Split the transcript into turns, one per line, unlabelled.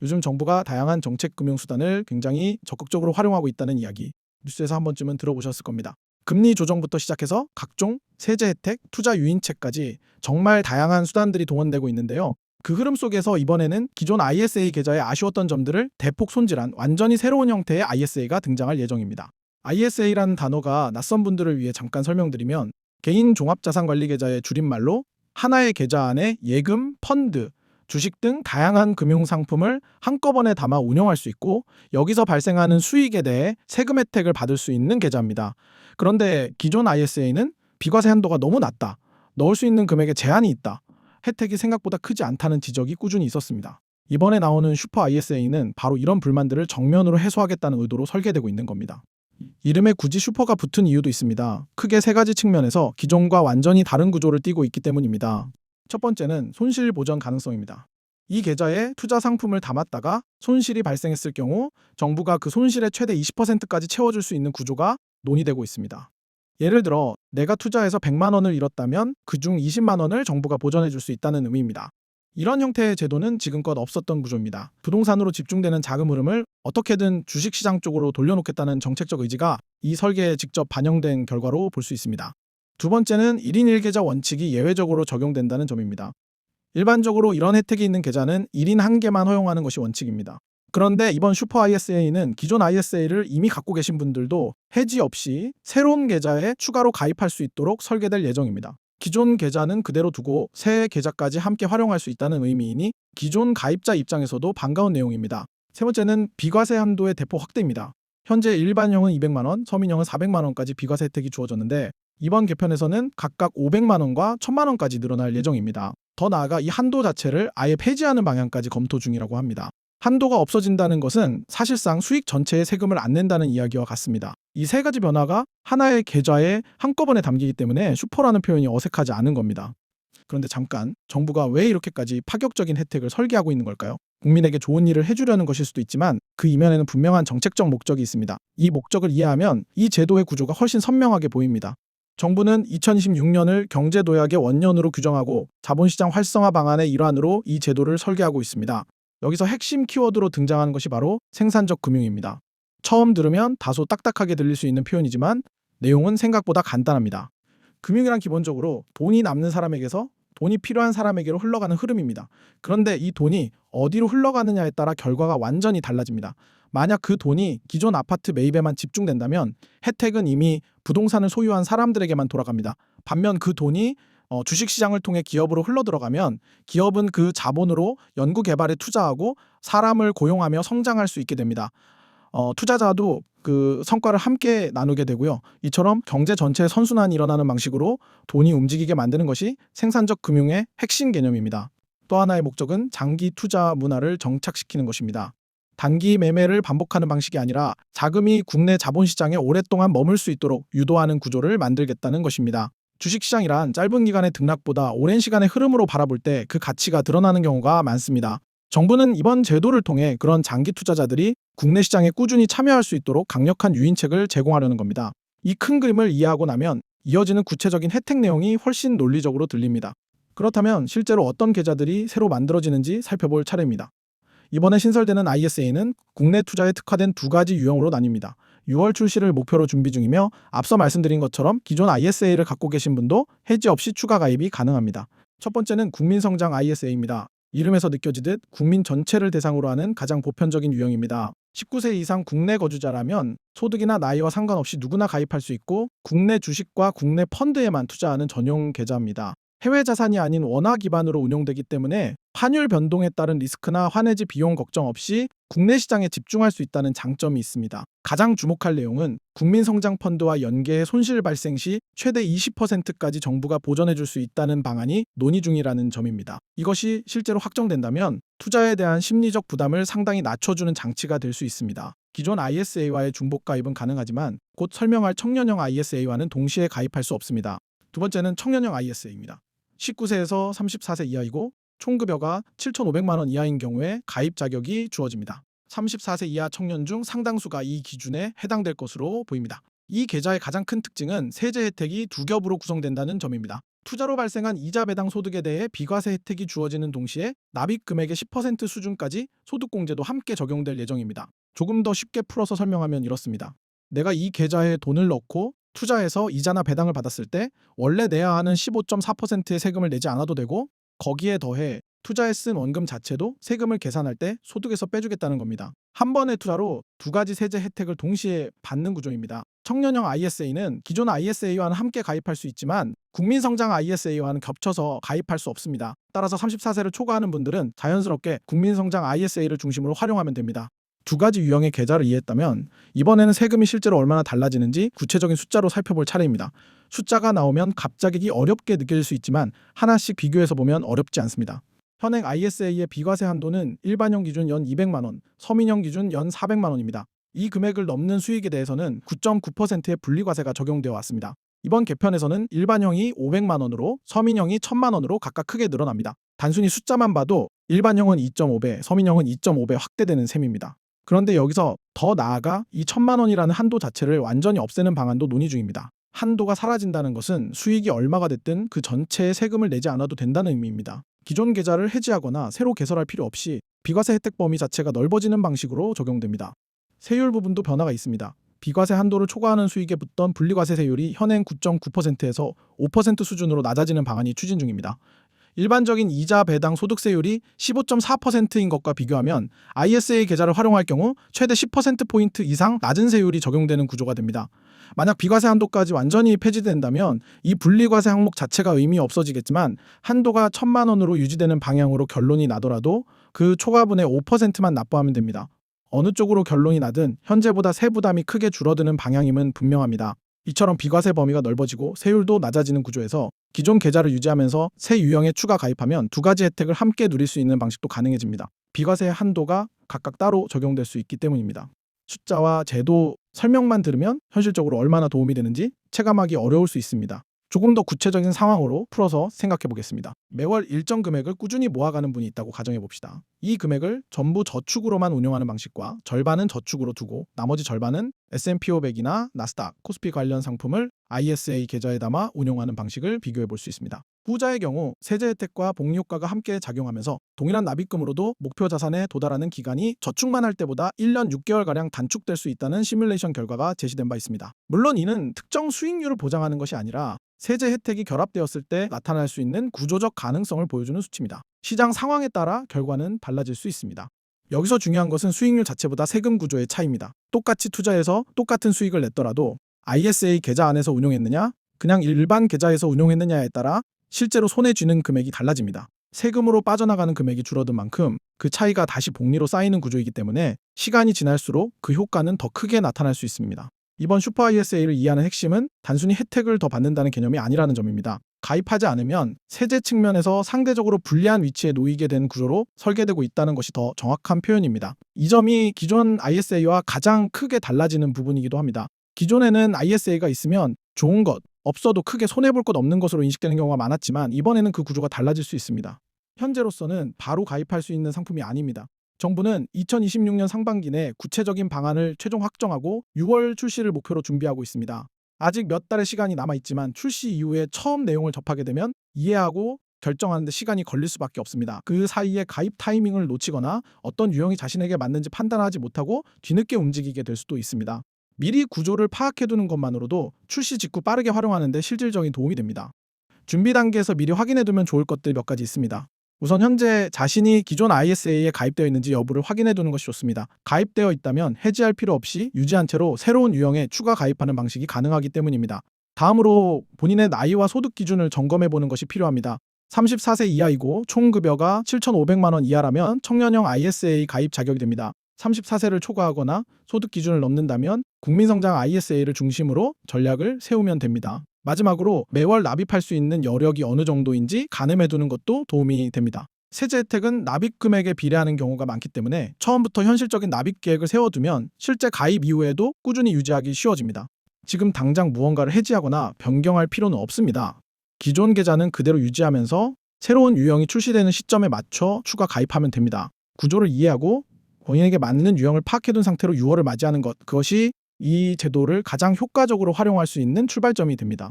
요즘 정부가 다양한 정책 금융 수단을 굉장히 적극적으로 활용하고 있다는 이야기, 뉴스에서 한 번쯤은 들어보셨을 겁니다. 금리 조정부터 시작해서 각종 세제 혜택, 투자 유인책까지 정말 다양한 수단들이 동원되고 있는데요. 그 흐름 속에서 이번에는 기존 ISA 계좌에 아쉬웠던 점들을 대폭 손질한 완전히 새로운 형태의 ISA가 등장할 예정입니다. ISA라는 단어가 낯선 분들을 위해 잠깐 설명드리면 개인 종합자산관리 계좌의 줄임말로 하나의 계좌 안에 예금, 펀드, 주식 등 다양한 금융 상품을 한꺼번에 담아 운영할 수 있고 여기서 발생하는 수익에 대해 세금 혜택을 받을 수 있는 계좌입니다. 그런데 기존 ISA는 비과세 한도가 너무 낮다, 넣을 수 있는 금액에 제한이 있다, 혜택이 생각보다 크지 않다는 지적이 꾸준히 있었습니다. 이번에 나오는 슈퍼 ISA는 바로 이런 불만들을 정면으로 해소하겠다는 의도로 설계되고 있는 겁니다. 이름에 굳이 슈퍼가 붙은 이유도 있습니다. 크게 세 가지 측면에서 기존과 완전히 다른 구조를 띠고 있기 때문입니다. 첫 번째는 손실 보전 가능성입니다. 이 계좌에 투자 상품을 담았다가 손실이 발생했을 경우 정부가 그 손실의 최대 20%까지 채워줄 수 있는 구조가 논의되고 있습니다. 예를 들어 내가 투자해서 100만 원을 잃었다면 그중 20만 원을 정부가 보전해 줄 수 있다는 의미입니다. 이런 형태의 제도는 지금껏 없었던 구조입니다. 부동산으로 집중되는 자금 흐름을 어떻게든 주식시장 쪽으로 돌려놓겠다는 정책적 의지가 이 설계에 직접 반영된 결과로 볼 수 있습니다. 두 번째는 1인 1계좌 원칙이 예외적으로 적용된다는 점입니다. 일반적으로 이런 혜택이 있는 계좌는 1인 1개만 허용하는 것이 원칙입니다. 그런데 이번 슈퍼 ISA는 기존 ISA를 이미 갖고 계신 분들도 해지 없이 새로운 계좌에 추가로 가입할 수 있도록 설계될 예정입니다. 기존 계좌는 그대로 두고 새 계좌까지 함께 활용할 수 있다는 의미이니 기존 가입자 입장에서도 반가운 내용입니다. 세 번째는 비과세 한도의 대폭 확대입니다. 현재 일반형은 200만 원, 서민형은 400만 원까지 비과세 혜택이 주어졌는데 이번 개편에서는 각각 500만 원과 1000만 원까지 늘어날 예정입니다. 더 나아가 이 한도 자체를 아예 폐지하는 방향까지 검토 중이라고 합니다. 한도가 없어진다는 것은 사실상 수익 전체에 세금을 안 낸다는 이야기와 같습니다. 이 세 가지 변화가 하나의 계좌에 한꺼번에 담기기 때문에 슈퍼라는 표현이 어색하지 않은 겁니다. 그런데 잠깐, 정부가 왜 이렇게까지 파격적인 혜택을 설계하고 있는 걸까요? 국민에게 좋은 일을 해주려는 것일 수도 있지만 그 이면에는 분명한 정책적 목적이 있습니다. 이 목적을 이해하면 이 제도의 구조가 훨씬 선명하게 보입니다. 정부는 2026년을 경제도약의 원년으로 규정하고 자본시장 활성화 방안의 일환으로 이 제도를 설계하고 있습니다. 여기서 핵심 키워드로 등장하는 것이 바로 생산적 금융입니다. 처음 들으면 다소 딱딱하게 들릴 수 있는 표현이지만 내용은 생각보다 간단합니다. 금융이란 기본적으로 돈이 남는 사람에게서 돈이 필요한 사람에게로 흘러가는 흐름입니다. 그런데 이 돈이 어디로 흘러가느냐에 따라 결과가 완전히 달라집니다. 만약 그 돈이 기존 아파트 매입에만 집중된다면 혜택은 이미 부동산을 소유한 사람들에게만 돌아갑니다. 반면 그 돈이 주식시장을 통해 기업으로 흘러들어가면 기업은 그 자본으로 연구개발에 투자하고 사람을 고용하며 성장할 수 있게 됩니다. 투자자도 그 성과를 함께 나누게 되고요. 이처럼 경제 전체의 선순환이 일어나는 방식으로 돈이 움직이게 만드는 것이 생산적 금융의 핵심 개념입니다. 또 하나의 목적은 장기 투자 문화를 정착시키는 것입니다. 단기 매매를 반복하는 방식이 아니라 자금이 국내 자본시장에 오랫동안 머물 수 있도록 유도하는 구조를 만들겠다는 것입니다. 주식시장이란 짧은 기간의 등락보다 오랜 시간의 흐름으로 바라볼 때 그 가치가 드러나는 경우가 많습니다. 정부는 이번 제도를 통해 그런 장기 투자자들이 국내 시장에 꾸준히 참여할 수 있도록 강력한 유인책을 제공하려는 겁니다. 이 큰 그림을 이해하고 나면 이어지는 구체적인 혜택 내용이 훨씬 논리적으로 들립니다. 그렇다면 실제로 어떤 계좌들이 새로 만들어지는지 살펴볼 차례입니다. 이번에 신설되는 ISA는 국내 투자에 특화된 두 가지 유형으로 나뉩니다. 6월 출시를 목표로 준비 중이며 앞서 말씀드린 것처럼 기존 ISA를 갖고 계신 분도 해지 없이 추가 가입이 가능합니다. 첫 번째는 국민성장 ISA입니다. 이름에서 느껴지듯 국민 전체를 대상으로 하는 가장 보편적인 유형입니다. 19세 이상 국내 거주자라면 소득이나 나이와 상관없이 누구나 가입할 수 있고 국내 주식과 국내 펀드에만 투자하는 전용 계좌입니다. 해외 자산이 아닌 원화 기반으로 운용되기 때문에 환율 변동에 따른 리스크나 환해지 비용 걱정 없이 국내 시장에 집중할 수 있다는 장점이 있습니다. 가장 주목할 내용은 국민성장펀드와 연계해 손실 발생 시 최대 20%까지 정부가 보전해 줄 수 있다는 방안이 논의 중이라는 점입니다. 이것이 실제로 확정된다면 투자에 대한 심리적 부담을 상당히 낮춰주는 장치가 될 수 있습니다. 기존 ISA와의 중복 가입은 가능하지만 곧 설명할 청년형 ISA와는 동시에 가입할 수 없습니다. 두 번째는 청년형 ISA입니다. 19세에서 34세 이하이고 총급여가 7,500만 원 이하인 경우에 가입 자격이 주어집니다. 34세 이하 청년 중 상당수가 이 기준에 해당될 것으로 보입니다. 이 계좌의 가장 큰 특징은 세제 혜택이 두 겹으로 구성된다는 점입니다. 투자로 발생한 이자 배당 소득에 대해 비과세 혜택이 주어지는 동시에 납입 금액의 10% 수준까지 소득공제도 함께 적용될 예정입니다. 조금 더 쉽게 풀어서 설명하면 이렇습니다. 내가 이 계좌에 돈을 넣고 투자해서 이자나 배당을 받았을 때 원래 내야 하는 15.4%의 세금을 내지 않아도 되고, 거기에 더해 투자에 쓴 원금 자체도 세금을 계산할 때 소득에서 빼주겠다는 겁니다. 한 번의 투자로 두 가지 세제 혜택을 동시에 받는 구조입니다. 청년형 ISA는 기존 ISA와는 함께 가입할 수 있지만 국민성장 ISA와는 겹쳐서 가입할 수 없습니다. 따라서 34세를 초과하는 분들은 자연스럽게 국민성장 ISA를 중심으로 활용하면 됩니다. 두 가지 유형의 계좌를 이해했다면 이번에는 세금이 실제로 얼마나 달라지는지 구체적인 숫자로 살펴볼 차례입니다. 숫자가 나오면 갑자기 어렵게 느껴질 수 있지만 하나씩 비교해서 보면 어렵지 않습니다. 현행 ISA의 비과세 한도는 일반형 기준 연 200만 원, 서민형 기준 연 400만 원입니다. 이 금액을 넘는 수익에 대해서는 9.9%의 분리과세가 적용되어 왔습니다. 이번 개편에서는 일반형이 500만 원으로 서민형이 1000만 원으로 각각 크게 늘어납니다. 단순히 숫자만 봐도 일반형은 2.5배, 서민형은 2.5배 확대되는 셈입니다. 그런데 여기서 더 나아가 이 1000만 원이라는 한도 자체를 완전히 없애는 방안도 논의 중입니다. 한도가 사라진다는 것은 수익이 얼마가 됐든 그 전체의 세금을 내지 않아도 된다는 의미입니다. 기존 계좌를 해지하거나 새로 개설할 필요 없이 비과세 혜택 범위 자체가 넓어지는 방식으로 적용됩니다. 세율 부분도 변화가 있습니다. 비과세 한도를 초과하는 수익에 붙던 분리과세 세율이 현행 9.9%에서 5% 수준으로 낮아지는 방안이 추진 중입니다. 일반적인 이자 배당 소득세율이 15.4%인 것과 비교하면 ISA 계좌를 활용할 경우 최대 10%포인트 이상 낮은 세율이 적용되는 구조가 됩니다. 만약 비과세 한도까지 완전히 폐지된다면 이 분리과세 항목 자체가 의미 없어지겠지만 한도가 1000만 원으로 유지되는 방향으로 결론이 나더라도 그 초과분의 5%만 납부하면 됩니다. 어느 쪽으로 결론이 나든 현재보다 세부담이 크게 줄어드는 방향임은 분명합니다. 이처럼 비과세 범위가 넓어지고 세율도 낮아지는 구조에서 기존 계좌를 유지하면서 새 유형에 추가 가입하면 두 가지 혜택을 함께 누릴 수 있는 방식도 가능해집니다. 비과세 한도가 각각 따로 적용될 수 있기 때문입니다. 숫자와 제도 설명만 들으면 현실적으로 얼마나 도움이 되는지 체감하기 어려울 수 있습니다. 조금 더 구체적인 상황으로 풀어서 생각해 보겠습니다. 매월 일정 금액을 꾸준히 모아가는 분이 있다고 가정해 봅시다. 이 금액을 전부 저축으로만 운용하는 방식과 절반은 저축으로 두고 나머지 절반은 S&P 500이나 나스닥, 코스피 관련 상품을 ISA 계좌에 담아 운용하는 방식을 비교해 볼 수 있습니다. 후자의 경우 세제 혜택과 복리 효과가 함께 작용하면서 동일한 납입금으로도 목표 자산에 도달하는 기간이 저축만 할 때보다 1년 6개월가량 단축될 수 있다는 시뮬레이션 결과가 제시된 바 있습니다. 물론 이는 특정 수익률을 보장하는 것이 아니라 세제 혜택이 결합되었을 때 나타날 수 있는 구조적 가능성을 보여주는 수치입니다. 시장 상황에 따라 결과는 달라질 수 있습니다. 여기서 중요한 것은 수익률 자체보다 세금 구조의 차이입니다. 똑같이 투자해서 똑같은 수익을 냈더라도 ISA 계좌 안에서 운용했느냐, 그냥 일반 계좌에서 운용했느냐에 따라 실제로 손에 쥐는 금액이 달라집니다. 세금으로 빠져나가는 금액이 줄어든 만큼 그 차이가 다시 복리로 쌓이는 구조이기 때문에 시간이 지날수록 그 효과는 더 크게 나타날 수 있습니다. 이번 슈퍼 ISA를 이해하는 핵심은 단순히 혜택을 더 받는다는 개념이 아니라는 점입니다. 가입하지 않으면 세제 측면에서 상대적으로 불리한 위치에 놓이게 된 구조로 설계되고 있다는 것이 더 정확한 표현입니다. 이 점이 기존 ISA와 가장 크게 달라지는 부분이기도 합니다. 기존에는 ISA가 있으면 좋은 것, 없어도 크게 손해볼 것 없는 것으로 인식되는 경우가 많았지만 이번에는 그 구조가 달라질 수 있습니다. 현재로서는 바로 가입할 수 있는 상품이 아닙니다. 정부는 2026년 상반기 내 구체적인 방안을 최종 확정하고 6월 출시를 목표로 준비하고 있습니다. 아직 몇 달의 시간이 남아있지만 출시 이후에 처음 내용을 접하게 되면 이해하고 결정하는 데 시간이 걸릴 수밖에 없습니다. 그 사이에 가입 타이밍을 놓치거나 어떤 유형이 자신에게 맞는지 판단하지 못하고 뒤늦게 움직이게 될 수도 있습니다. 미리 구조를 파악해두는 것만으로도 출시 직후 빠르게 활용하는 데 실질적인 도움이 됩니다. 준비 단계에서 미리 확인해두면 좋을 것들 몇 가지 있습니다. 우선 현재 자신이 기존 ISA에 가입되어 있는지 여부를 확인해두는 것이 좋습니다. 가입되어 있다면 해지할 필요 없이 유지한 채로 새로운 유형에 추가 가입하는 방식이 가능하기 때문입니다. 다음으로 본인의 나이와 소득 기준을 점검해보는 것이 필요합니다. 34세 이하이고 총 급여가 7,500만 원 이하라면 청년형 ISA 가입 자격이 됩니다. 34세를 초과하거나 소득 기준을 넘는다면 국민성장 ISA를 중심으로 전략을 세우면 됩니다. 마지막으로 매월 납입할 수 있는 여력이 어느 정도인지 가늠해두는 것도 도움이 됩니다. 세제 혜택은 납입 금액에 비례하는 경우가 많기 때문에 처음부터 현실적인 납입 계획을 세워두면 실제 가입 이후에도 꾸준히 유지하기 쉬워집니다. 지금 당장 무언가를 해지하거나 변경할 필요는 없습니다. 기존 계좌는 그대로 유지하면서 새로운 유형이 출시되는 시점에 맞춰 추가 가입하면 됩니다. 구조를 이해하고 본인에게 맞는 유형을 파악해둔 상태로 6월을 맞이하는 것, 그것이 이 제도를 가장 효과적으로 활용할 수 있는 출발점이 됩니다.